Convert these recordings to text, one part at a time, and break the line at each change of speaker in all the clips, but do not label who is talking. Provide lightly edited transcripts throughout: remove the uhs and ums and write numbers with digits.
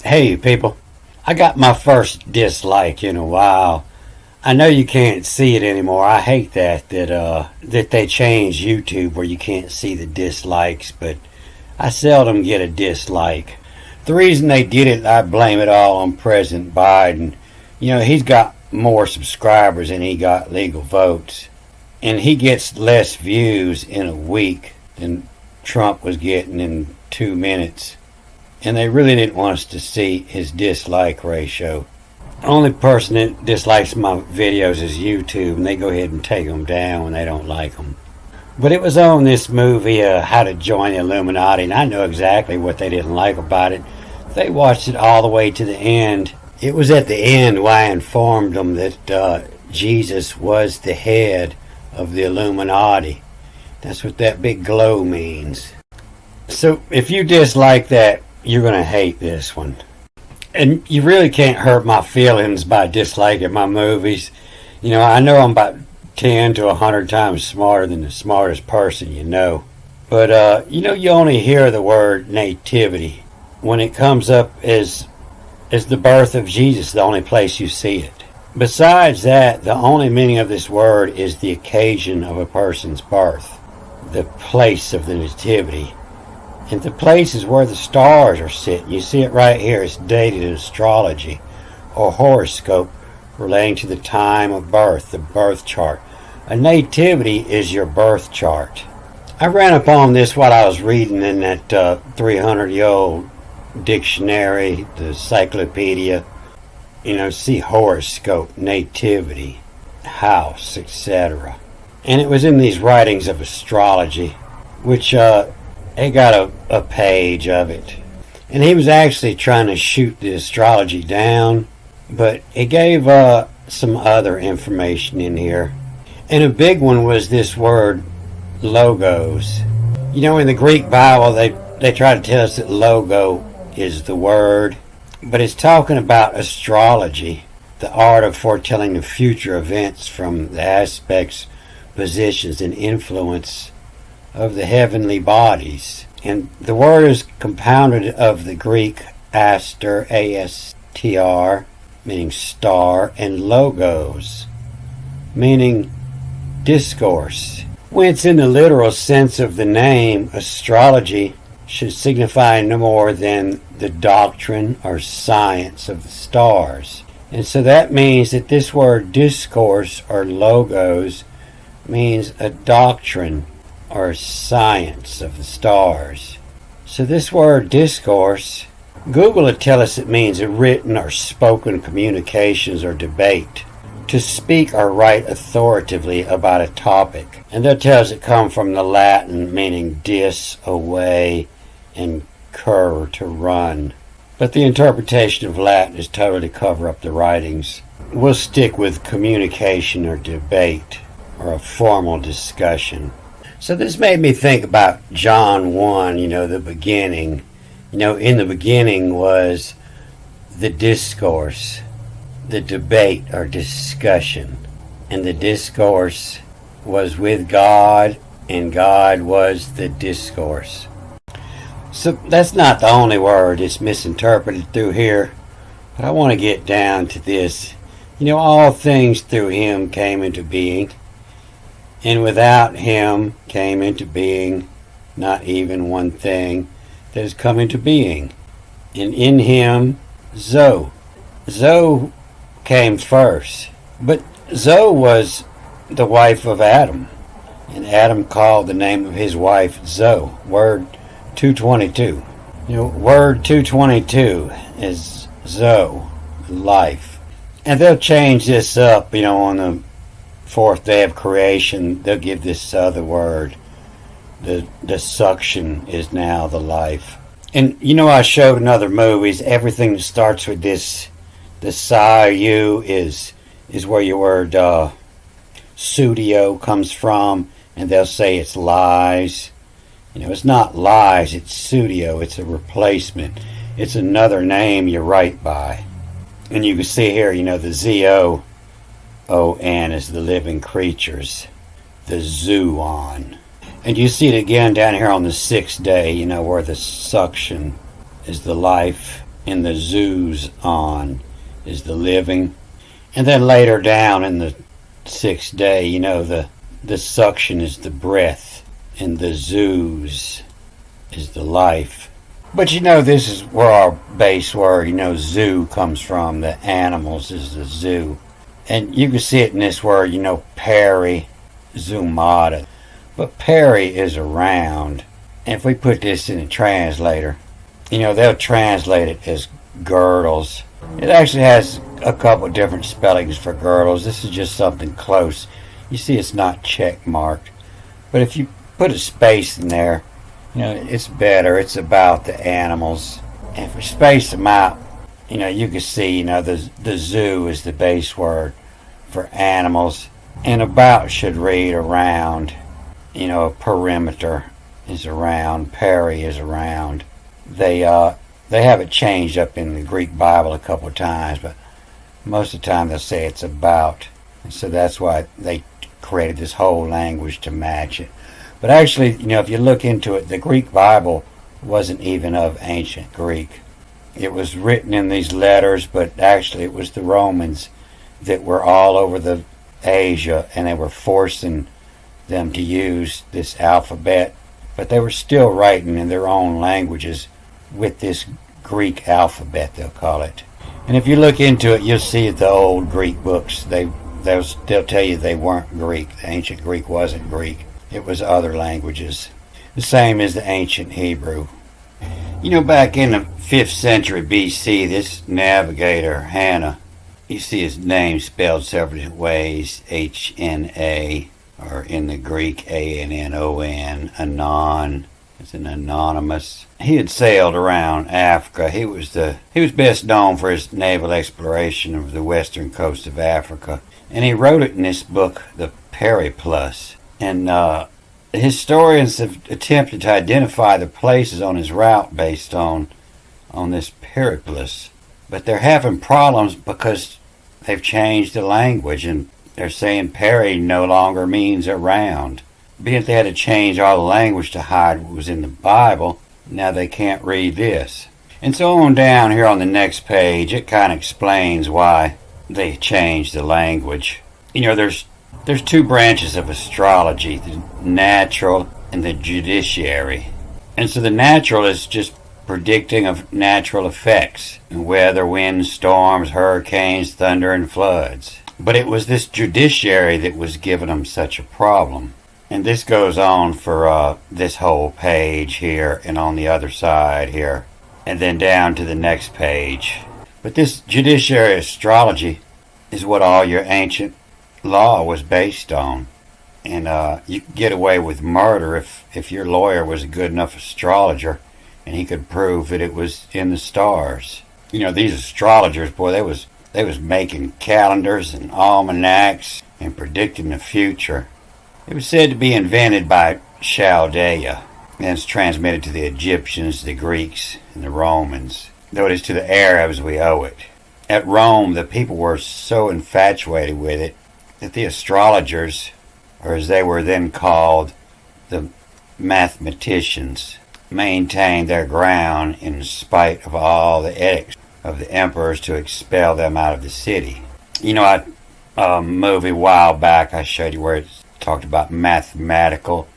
Hey people, I got my first dislike in a while. I know you can't see it anymore. I hate that they changed YouTube where you can't see the dislikes, but I seldom get a dislike. The reason they did it, I blame it all on President Biden. He's got more subscribers than he got legal votes, and he gets less views in a week than Trump was getting in 2 minutes. And they really didn't want us to see his dislike ratio. The only person that dislikes my videos is YouTube, and they go ahead and take them down when they don't like them. But it was on this movie, How to Join the Illuminati, and I know exactly what they didn't like about it. They watched it all the way to the end. It was at the end where I informed them that Jesus was the head of the Illuminati. That's what that big glow means. So if you dislike that, you're going to hate this one. And you really can't hurt my feelings by disliking my movies. I know I'm about 10 to 100 times smarter than the smartest person you know. But, you only hear the word nativity when it comes up as the birth of Jesus, the only place you see it. Besides that, the only meaning of this word is the occasion of a person's birth, the place of the nativity. And the place is where the stars are sitting. You see it right here. It's dated in astrology or horoscope relating to the time of birth, the birth chart. A nativity is your birth chart. I ran upon this while I was reading in that 300-year-old dictionary, the encyclopedia. See horoscope, nativity, house, etc. And it was in these writings of astrology, which he got a page of it. And he was actually trying to shoot the astrology down, but he gave some other information in here. And a big one was this word, logos. In the Greek Bible, they try to tell us that logo is the word, but it's talking about astrology, the art of foretelling the future events from the aspects, positions, and influence of the heavenly bodies. And the word is compounded of the Greek aster, A-S-T-R, meaning star, and logos, meaning discourse. When it's in the literal sense of the name, astrology should signify no more than the doctrine or science of the stars. And so that means that this word discourse or logos means a doctrine or science of the stars. So this word discourse, Google will tell us it means a written or spoken communications or debate. To speak or write authoritatively about a topic. And they'll tell us it comes from the Latin meaning dis, away, and cur, to run. But the interpretation of Latin is totally to cover up the writings. We'll stick with communication or debate or a formal discussion. So this made me think about John 1, the beginning. In the beginning was the discourse, the debate or discussion. And the discourse was with God, and God was the discourse. So that's not the only word. It's misinterpreted through here. But I want to get down to this. All things through him came into being. And without him came into being not even one thing that has come into being. And in him, Zoe. Zoe came first. But Zoe was the wife of Adam. And Adam called the name of his wife Zoe. Word 222. Word 222 is Zoe, life. And they'll change this up, on the fourth day of creation. They'll give this other word. The suction is now the life. And I showed in other movies, everything that starts with this, the Sa-U is where your word studio comes from, and they'll say it's lies. It's not lies, it's studio, it's a replacement. It's another name you write by. And you can see here, the Z-O O-N is the living creatures, the zoon. And you see it again down here on the sixth day, where the suction is the life. and the zoos on is the living. And then later down in the sixth day, the suction is the breath, and the zoos is the life. But this is where our base word, zoo comes from. The animals is the zoo. And you can see it in this word, peri, zoomata. But peri is around. And if we put this in a translator, they'll translate it as girdles. It actually has a couple different spellings for girdles. This is just something close. You see it's not check marked. But if you put a space in there, it's better. It's about the animals. And if we space them out, you can see, the zoo is the base word for animals. And about should read around. Perimeter is around. Peri is around. They have it changed up in the Greek Bible a couple of times, but most of the time they'll say it's about. And so that's why they created this whole language to match it. But actually, if you look into it, the Greek Bible wasn't even of ancient Greek. It was written in these letters, but actually it was the Romans that were all over the Asia, and they were forcing them to use this alphabet. But they were still writing in their own languages with this Greek alphabet, they'll call it. And if you look into it, you'll see the old Greek books. They'll tell you they weren't Greek. The ancient Greek wasn't Greek. It was other languages. The same as the ancient Hebrew. Back in the 5th century BC, this navigator, Hannah, you see his name spelled several different ways. H-N-A, or in the Greek, A-N-N-O-N, Anon. It's an anonymous. He had sailed around Africa. He was best known for his naval exploration of the western coast of Africa. And he wrote it in this book, The Periplus. And historians have attempted to identify the places on his route based on this periplus. But they're having problems because they've changed the language, and they're saying peri no longer means around. Being they had to change all the language to hide what was in the Bible, now they can't read this. And so on down here on the next page, it kind of explains why they changed the language. There's two branches of astrology, the natural and the judiciary. And so the natural is just predicting of natural effects, weather, winds, storms, hurricanes, thunder, and floods. But it was this judiciary that was giving them such a problem. And this goes on for this whole page here and on the other side here, and then down to the next page. But this judiciary astrology is what all your ancient law was based on. And you could get away with murder if your lawyer was a good enough astrologer and he could prove that it was in the stars. These astrologers, boy, they was making calendars and almanacs and predicting the future. It was said to be invented by Chaldea, and it's transmitted to the Egyptians, the Greeks, and the Romans, though it is to the Arabs we owe it. At Rome, the people were so infatuated with it that the astrologers, or as they were then called, the mathematicians, maintained their ground in spite of all the edicts of the emperors to expel them out of the city. A movie a while back I showed you where it talked about mathematical,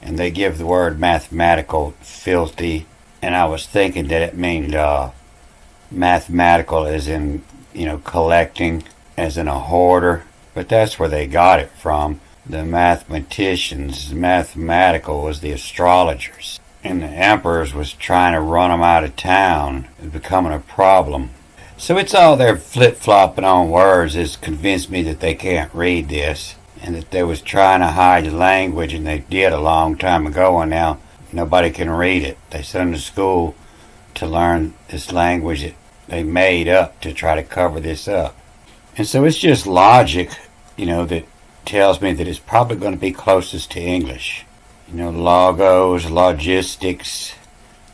and they give the word mathematical filthy, and I was thinking that it meant mathematical as in, collecting, as in a hoarder. But that's where they got it from. The mathematicians, mathematical was the astrologers. And the emperors was trying to run them out of town. It was becoming a problem. So it's all their flip-flopping on words has convinced me that they can't read this. And that they was trying to hide the language, and they did a long time ago, and now nobody can read it. They send them to school to learn this language that they made up to try to cover this up. And so it's just logic, that tells me that it's probably going to be closest to English. Logos, logistics,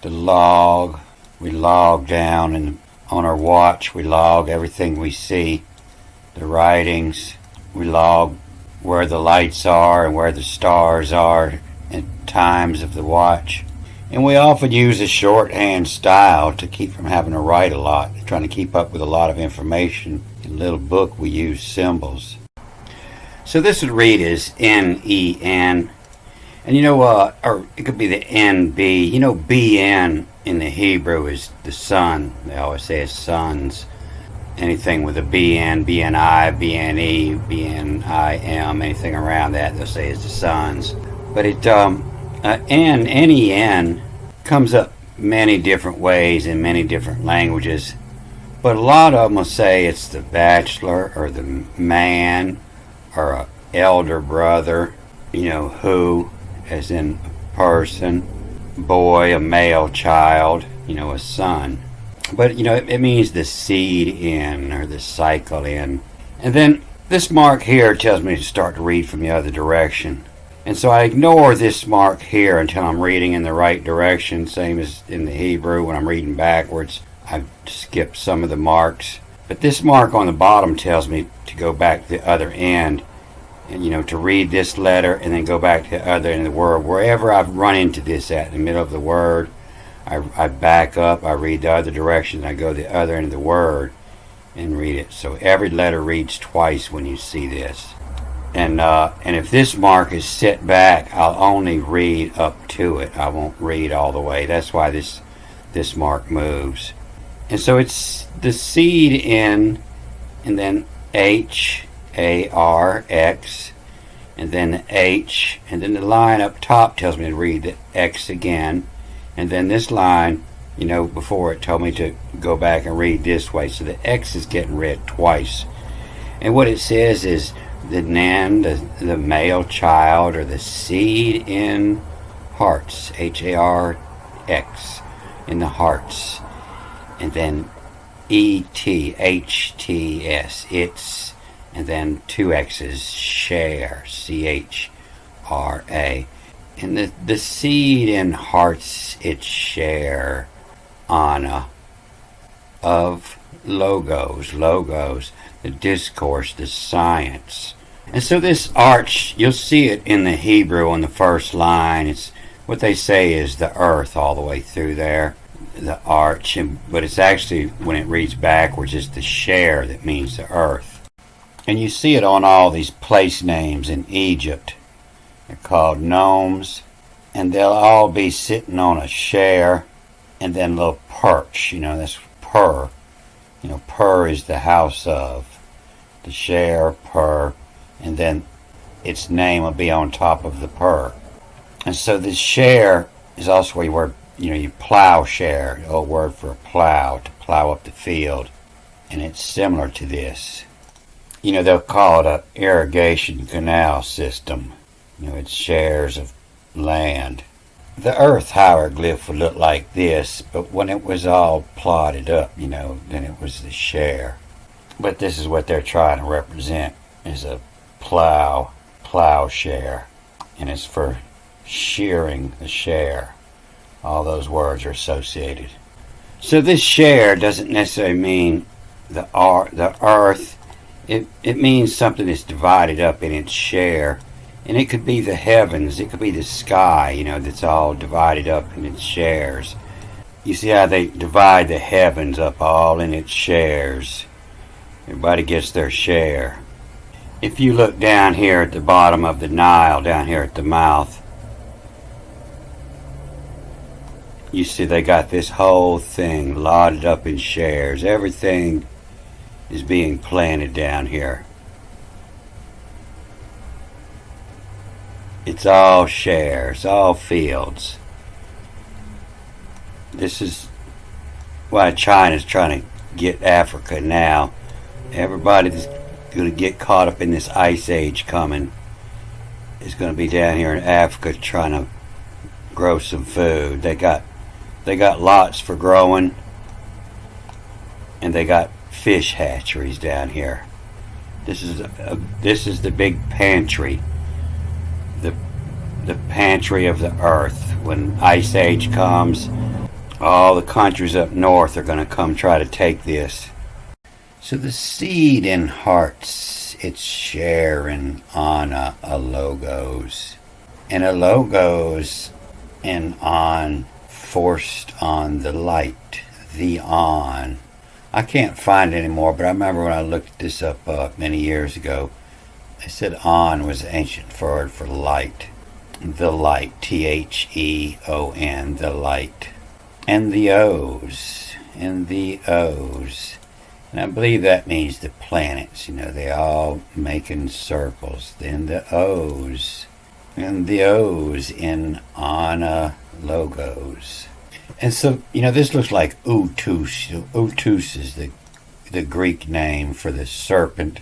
the log. We log down, and on our watch we log everything we see. The writings, we log where the lights are and where the stars are at times of the watch. And we often use a shorthand style to keep from having to write a lot, trying to keep up with a lot of information. In a little book, we use symbols. So this would read as N-E-N. And or it could be the N-B. B-N in the Hebrew is the sun. They always say it's sons. Anything with a B-N, B-N-I, B-N-E, B-N-I-M, anything around that, they'll say is the sons. But N-E-N comes up many different ways in many different languages. But a lot of them will say it's the bachelor or the man or a elder brother, who, as in a person, boy, a male child, a son. But, it means the seed in or the cycle in. And then this mark here tells me to start to read from the other direction. And so I ignore this mark here until I'm reading in the right direction, same as in the Hebrew when I'm reading backwards. I skip some of the marks. But this mark on the bottom tells me to go back to the other end and, to read this letter and then go back to the other end of the word. Wherever I've run into this at in the middle of the word, I back up, I read the other direction, and I go to the other end of the word and read it. So every letter reads twice when you see this. And if this mark is set back, I'll only read up to it. I won't read all the way. That's why this mark moves. And so it's the seed in, and then H-A-R-X, and then the H, and then the line up top tells me to read the X again. And then this line, before it told me to go back and read this way. So the X is getting read twice. And what it says is the Nan, the male child, or the seed in hearts, H-A-R-X, in the hearts. And then E-T-H-T-S, it's, and then two X's, share, C-H-R-A. And the seed in hearts, it's share, Anna, of logos, the discourse, the science. And so this arch, you'll see it in the Hebrew on the first line. It's what they say is the earth all the way through there, the arch. But it's actually, when it reads backwards, it's the share that means the earth. And you see it on all these place names in Egypt. They're called gnomes, and they'll all be sitting on a share, and then a little perch, that's per. Per is the house of. The share, per, and then its name will be on top of the per. And so this share is also where you plow share, the old word for a plow, to plow up the field. And it's similar to this. They'll call it an irrigation canal system. It's shares of land. The earth hieroglyph would look like this, but when it was all plotted up, then it was the share. But this is what they're trying to represent, is a plowshare. And it's for shearing the share. All those words are associated. So this share doesn't necessarily mean the earth. It means something that's divided up in its share. And it could be the heavens, it could be the sky, that's all divided up in its shares. You see how they divide the heavens up all in its shares. Everybody gets their share. If you look down here at the bottom of the Nile, down here at the mouth, you see they got this whole thing lotted up in shares. Everything is being planted down here. It's all shares, all fields. This is why China's trying to get Africa now. Everybody's going to get caught up in this ice age coming. Is going to be down here in Africa trying to grow some food. They got lots for growing, and they got fish hatcheries down here. This is the big pantry. The pantry of the earth. When ice age comes, all the countries up north are going to come try to take this. So the seed in hearts, it's sharing on a logos. And a logos and on forced on the light, the on. I can't find it anymore, but I remember when I looked this up many years ago, they said on was the ancient word for light. The light, Theon, the light. And the O's, and the O's. And I believe that means the planets, they all making circles. Then the O's, and the O's in Ana logos. And so, this looks like Utus. Utus is the Greek name for the serpent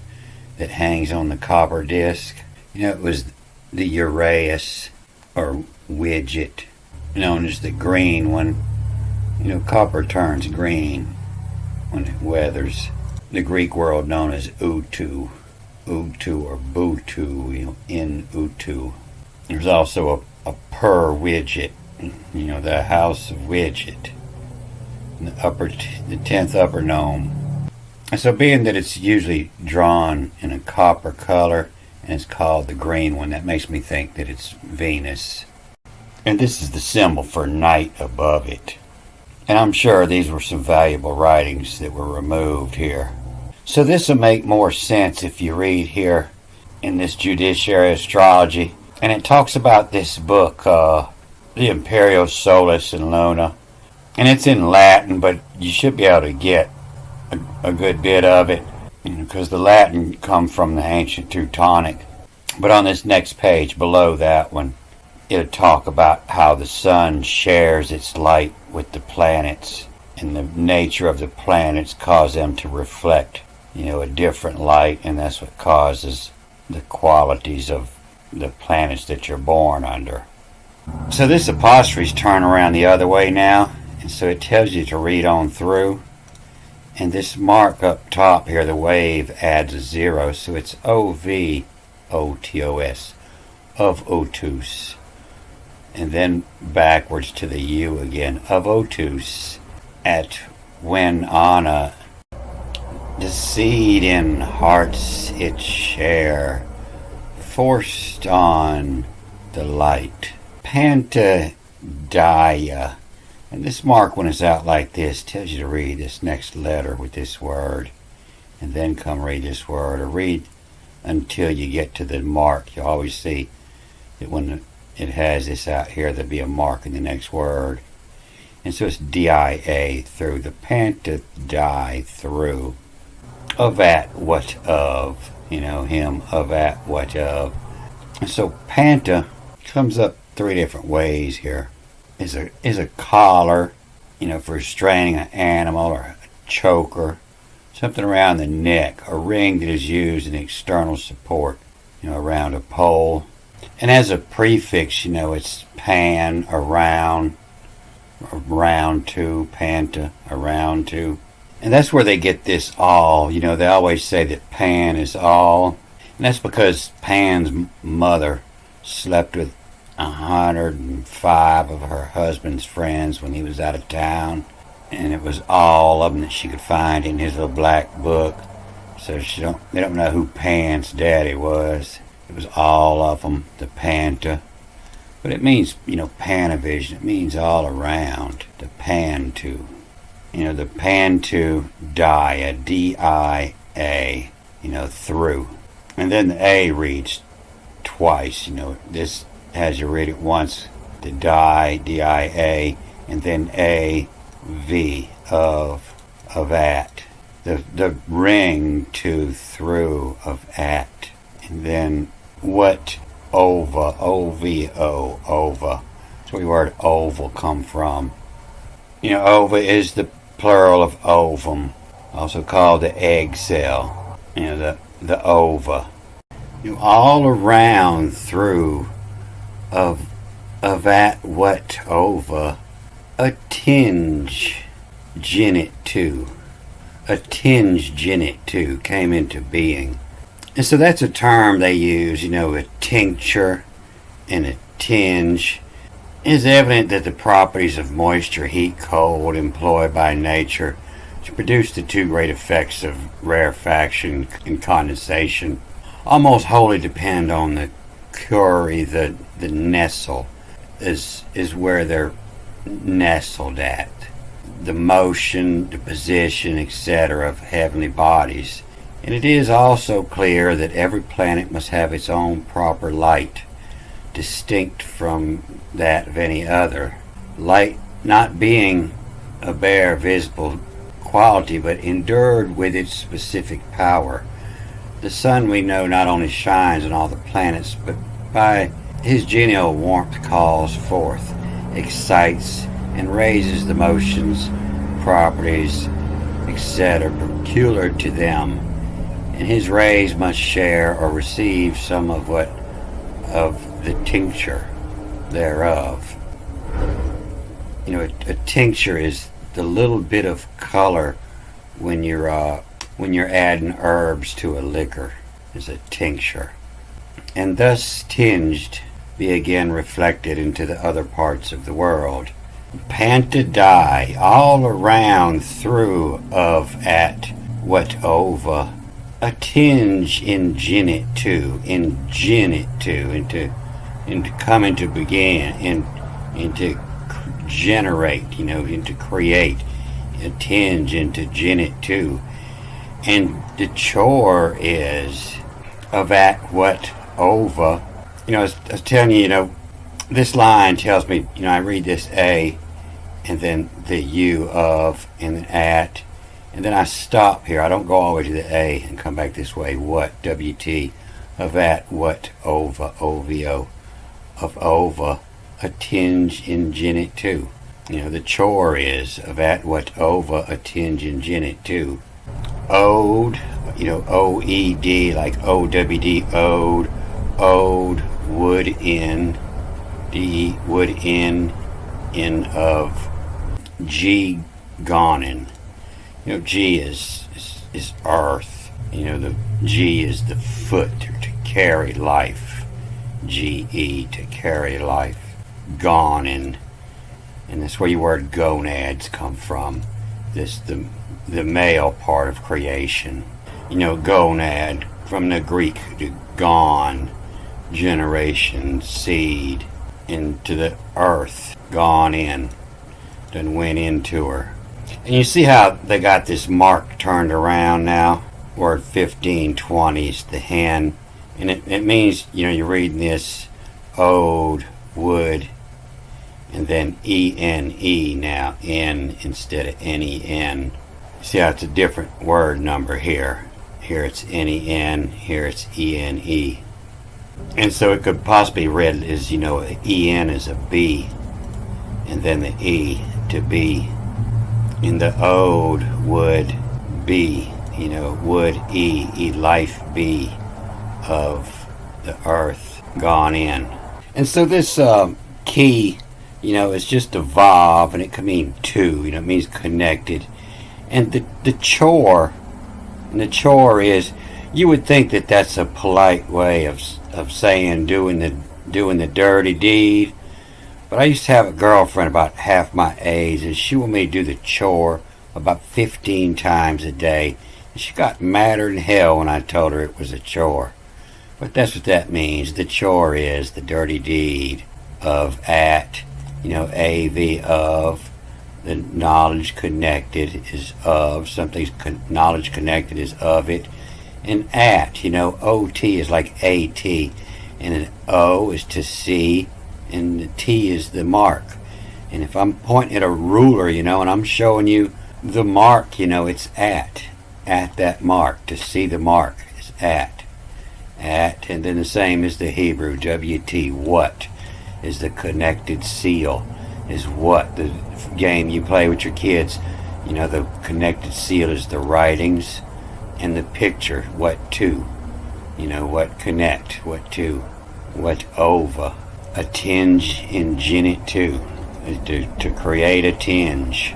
that hangs on the copper disc. It was the Uraeus, or widget, known as the green one. Copper turns green when it weathers. The Greek word known as Utu. Utu or Butu, in Utu. There's also a per widget, the house of widget. The 10th upper gnome. And so being that it's usually drawn in a copper color and it's called the green one, that makes me think that it's Venus. And this is the symbol for night above it. And I'm sure these were some valuable writings that were removed here. So this will make more sense if you read here in this Judiciary Astrology. And it talks about this book, the Imperial Solis and Luna. And it's in Latin, but you should be able to get a good bit of it, because the Latin come from the ancient Teutonic. But on this next page below that one, it'll talk about how the sun shares its light with the planets, and the nature of the planets cause them to reflect, a different light, and that's what causes the qualities of the planets that you're born under. So this apostrophe's turn around the other way now, and so it tells you to read on through. And this mark up top here, the wave, adds a 0, so it's O-V-O-T-O-S, of Otus. And then backwards to the U again, of Otus, at when Ana, the seed in hearts its share, forced on the light. Pantadiah. And this mark, when it's out like this, tells you to read this next letter with this word, and then come read this word, or read until you get to the mark. You always see that when it has this out here, there'll be a mark in the next word. And so it's D-I-A, through, the pantadi, through, of at what of, him, of at what of. And so panta comes up 3 different ways here. Is a collar, for restraining an animal, or a choker, something around the neck, a ring that is used in external support, around a pole. And as a prefix, it's pan, around, to, panta, around to. And that's where they get this all. They always say that Pan is all. And that's because Pan's mother slept with 105 of her husband's friends when he was out of town. And it was all of them that she could find in his little black book. So they don't know who Pan's daddy was. It was all of them, the Panta. But it means, Panavision. It means all around. The Pantu. The Pantu dia, D-I-A, through. And then the A reads twice. This has you read it once, the die, D-I-A, and then A-V, of at. The ring to, through, of at. And then what, ova, O-V-O, ova. That's where the word oval come from. Ova is the plural of ovum, also called the egg cell. The ova. All around, through, of at what, ova, a tinge, genit too. A tinge genit too came into being. And so that's a term they use, a tincture and a tinge. It is evident that the properties of moisture, heat, cold, employed by nature to produce the 2 great effects of rarefaction and condensation almost wholly depend on the Curie, the Nestle, is where they're nestled at. The motion, the position, etc. of heavenly bodies. And it is also clear that every planet must have its own proper light, distinct from that of any other. Light not being a bare visible quality, but endued with its specific power. The sun, we know, not only shines on all the planets, but by his genial warmth calls forth, excites, and raises the motions, properties, etc., peculiar to them, and his rays must share or receive some of the tincture thereof. You know, a tincture is the little bit of color when you're adding herbs to a liquor, is a tincture, and thus tinged be again reflected into the other parts of the world. Panta die all around through of at what over a tinge in gin it to, into coming to begin, into generate, into create, a tinge into gin it to. And the chore is of at what over. I was telling you, this line tells me, I read this A, and then the U of, and then at, and then I stop here. I don't go all the way to the A and come back this way. What, WT, of at, what, over, OVO, of over, a tinge in gin it too. The chore is of at, what, over, a tinge in gin it too. Ode, OED, like OWD, ode, wood in, D, wood in of G, gonin. G is earth. The G is the foot to carry life. GE, to carry life. Gonin. And that's where your word gonads come from. This the male part of creation. Gonad, from the Greek, to gone, generation, seed, into the earth, gone in, then went into her. And you see how they got this mark turned around now? Word 1520 is the hen. And it means, you're reading this, ode, wood, and then E-N-E now, N instead of N-E-N. See how it's a different word number here. Here it's N-E-N, here it's E-N-E. And so it could possibly be read as, E-N is a B, and then the E to be. In the ode would be, would E, life be of the earth gone in. And so this key, is just a vav, and it can mean two, it means connected. And the chore is, you would think that that's a polite way of saying doing the dirty deed. But I used to have a girlfriend about half my age, and she wanted me to do the chore about 15 times a day. And she got madder than hell when I told her it was a chore. But that's what that means. The chore is the dirty deed of at, AV of, the knowledge connected is of, something's knowledge connected is of it. And at, OT is like AT, and an O is to see, and the T is the mark. And if I'm pointing at a ruler, and I'm showing you the mark, it's at that mark. To see the mark is at, and then the same as the Hebrew, WT, what is the connected seal, is what, the game you play with your kids, the connected seal is the writings, and the picture, what to, what connect, what to, what over. A tinge in gin it too, to create a tinge.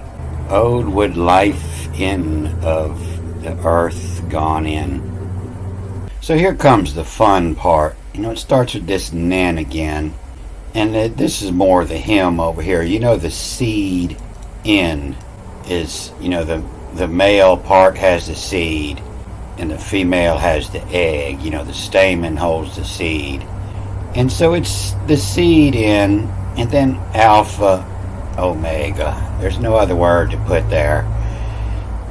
Ode would life in of the earth gone in. So here comes the fun part. It starts with this nen again, and this is more the hymn over here. The seed in is, the male part has the seed, and the female has the egg. The stamen holds the seed. And so it's the seed in, and then alpha Omega. There's no other word to put there.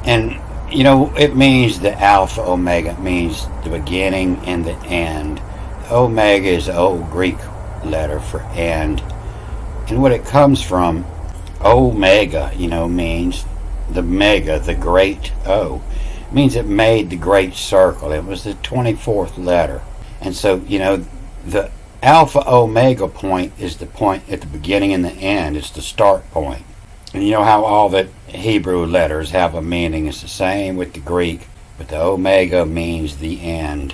And, it means the Alpha Omega. It means the beginning and the end. Omega is the old Greek letter for end. And what it comes from, Omega, means the mega, the great O. It means it made the great circle. It was the 24th letter. And so, the Alpha Omega point is the point at the beginning and the end. It's the start point. And you know how all the Hebrew letters have a meaning. It's the same with the Greek, but the Omega means the end.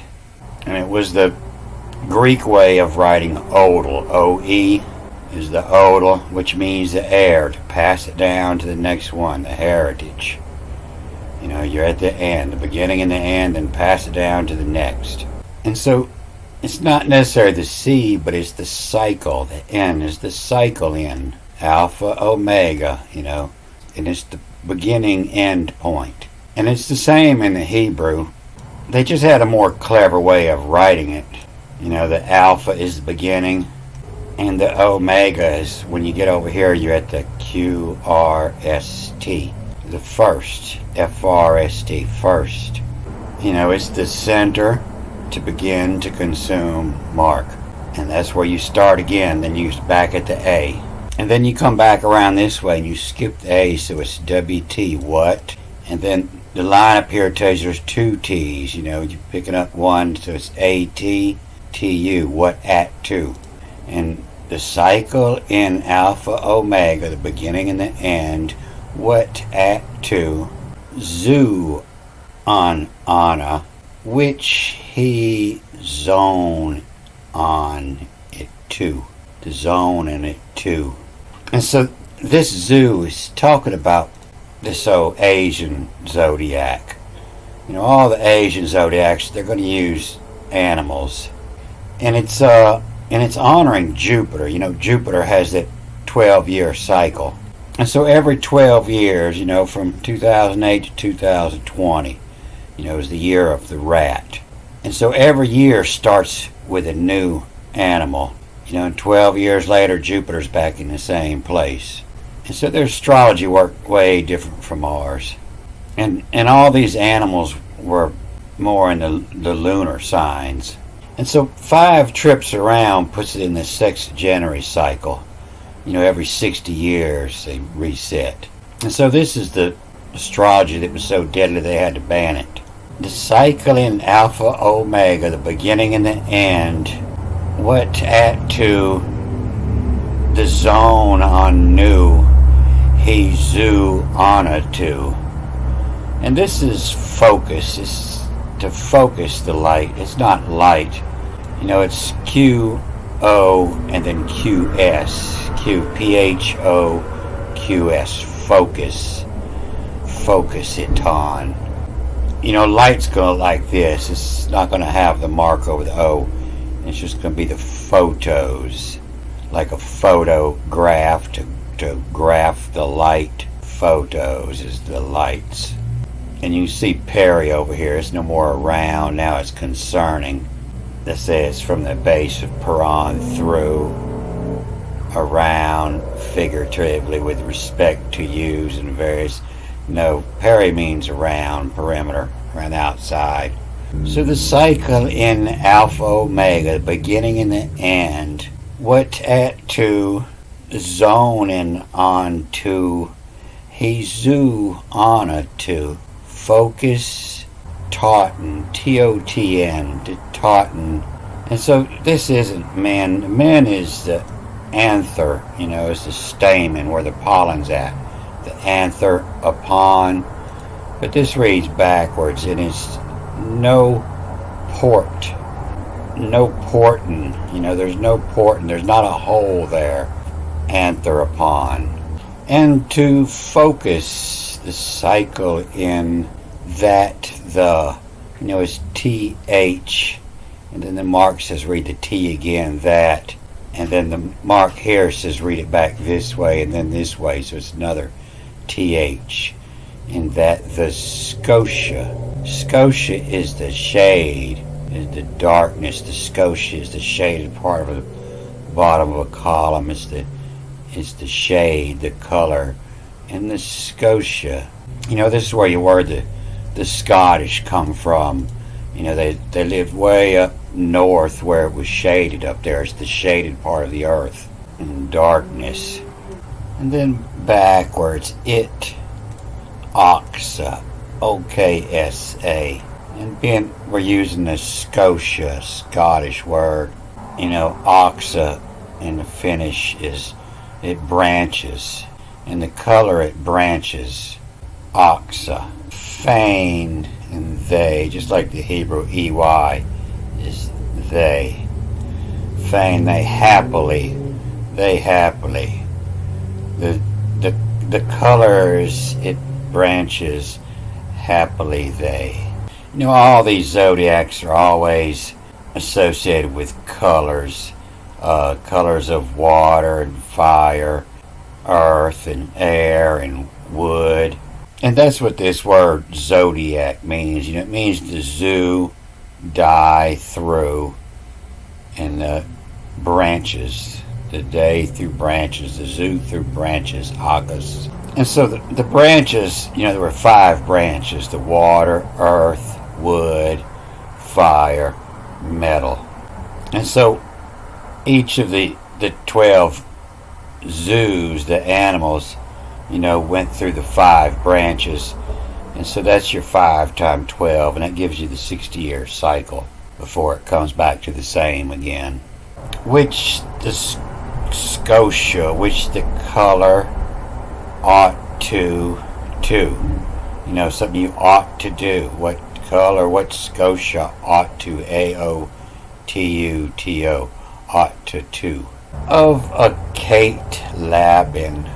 And it was the Greek way of writing odal. O-E is the odal, which means the heir, to pass it down to the next one, the heritage. You're at the end, the beginning and the end, and pass it down to the next. And so it's not necessarily the C, but it's the cycle. The N is the cycle in Alpha Omega, and it's the beginning end point. And it's the same in the Hebrew. They just had a more clever way of writing it. The Alpha is the beginning, and the Omega is, when you get over here, you're at the QRST, the first, FRST, first. It's the center to begin to consume mark. And that's where you start again, then you're back at the A. And then you come back around this way and you skip the A, so it's WT, what? And then the line up here tells you there's two T's, you're picking up one, so it's AT, TU, what at two. And the cycle in Alpha Omega, the beginning and the end, what at two, Zu on Anna, which he zone on it too. The zone in it too. And so this Zu is talking about this old Asian zodiac. All the Asian zodiacs, they're going to use animals. And it's honoring Jupiter. Jupiter has that 12-year cycle. And so every 12 years, from 2008 to 2020, is the year of the rat. And so every year starts with a new animal. And 12 years later, Jupiter's back in the same place. And so their astrology worked way different from ours. And all these animals were more in the lunar signs. And so 5 trips around puts it in the sexagenary cycle. Every 60 years they reset. And so this is the astrology that was so deadly they had to ban it. The cycle in Alpha Omega, the beginning and the end, what at to the zone on new, he zu honor to. And this is focus. It's to focus the light. It's not light. It's Q-O and then Q-S. Q-P-H-O-Q-S. Focus. Focus it on. Light's going like this. It's not going to have the mark over the O. It's just going to be the photos. Like a photograph to graph the light. Photos is the lights. And you see Perry over here. It's no more around. Now it's concerning. That says from the base of Paran through, around, figuratively, with respect to use and various. No, Perry means around, perimeter, around the outside. So the cycle in Alpha Omega, the beginning and the end, what at to, zoning on to, Hezu honor to, focus, Tauten, T-O-T-N, to Tauten. And so this isn't men. Men is the anther, is the stamen where the pollen's at. The anther upon. But this reads backwards, and it's no port. No portin. There's no portin. There's not a hole there. Anther upon. And to focus the cycle in that the, is T-H, and then the mark says read the T again, that, and then the mark here says read it back this way and then this way, so it's another T-H, in that the Scotia. Scotia is the shade, is the darkness. The Scotia is the shaded part of the bottom of a column. It's the is the shade, the color, and the Scotia. This is where the Scottish come from. They lived way up north where it was shaded up there. It's the shaded part of the earth. And darkness. And then backwards, Oxa. O-K-S-A. And being we're using the Scotia, Scottish word. Oxa in the Finnish it branches. And the color it branches. Oxa. Feign and they, just like the Hebrew EY is they. Feign, they happily. The colors it branches happily they. All these zodiacs are always associated with colors. Colors of water and fire, earth and air and wood. And that's what this word zodiac means. It means the zoo, die through, and the branches, the day through branches, the zoo through branches, August. And so the branches, there were 5 branches: the water, earth, wood, fire, metal. And so each of the 12 zoos, the animals, went through the 5 branches. And so that's your 5 times 12, and that gives you the 60-year cycle before it comes back to the same again. Which the Scotia, which the color ought to, something you ought to do. What color, what Scotia ought to, A-O-T-U-T-O, ought to. Of a Kate Labin,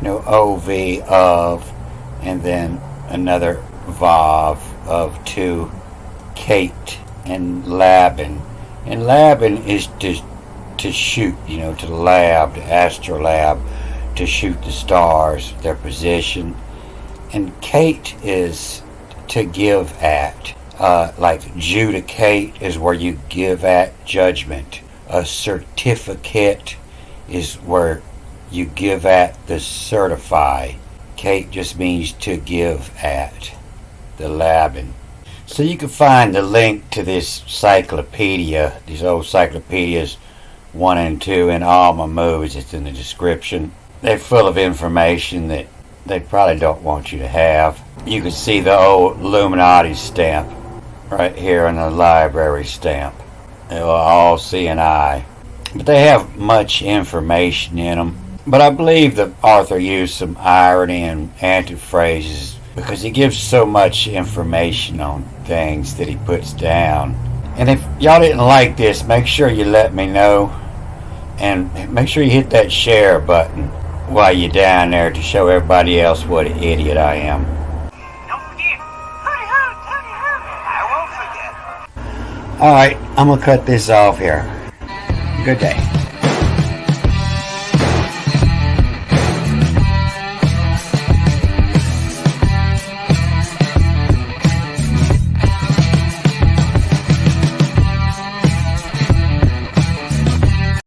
O-V of, and then another Vav of to Kate and Labin. And Labin is to shoot, to lab, to astrolab, to shoot the stars, their position. And Kate is to give at. Like judicate is where you give at judgment. A certificate is where you give at the certify. Kate just means to give at, the Labin. So you can find the link to this cyclopedia, these old cyclopedias 1 and 2, and all my movies. It's in the description. They're full of information that they probably don't want you to have. You can see the old Illuminati stamp right here in the library stamp. They will all see an eye. But they have much information in them. But I believe the author used some irony and antiphrases because he gives so much information on things that he puts down. And if y'all didn't like this, make sure you let me know. And make sure you hit that share button while you're down there to show everybody else what an idiot I am.
Don't forget, I won't forget.
Alright, I'm going to cut this off here. Good day.